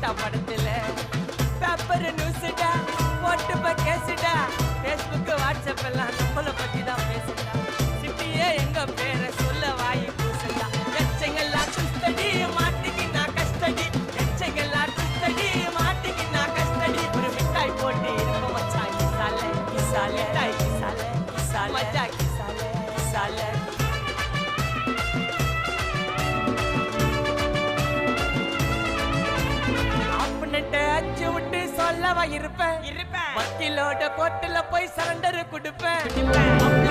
பாட்டா படத்துல பேப்பர் நியூஸ்டா போட்டு கேசுடா பேஸ்புக் வாட்ஸ்அப் எல்லாம் நம்மள பத்தி தான் பேசுடா சிட்டியே எங்க பேரை சொல்ல வாய் பூசுடா எச்சங்கெல்லாம் குஸ்தடி மாட்டிக்கு நான் கஸ்டடி எச்சங்கெல்லாம் குஸ்தடி மாட்டிக்கு நான் கஸ்டடி ஒரு மிட்டாய் போட்டு இருப்போம் மச்சான் கிசாலே கிசாலே மிட்டாய் கிசாலே கிசாலே மச்சா கிசாலே கிசாலே அச்சு விட்டு சொல்லவா இருப்பேன் வக்கீலோட கோர்ட்டுல போய் சரண்டர் கொடுப்பேன்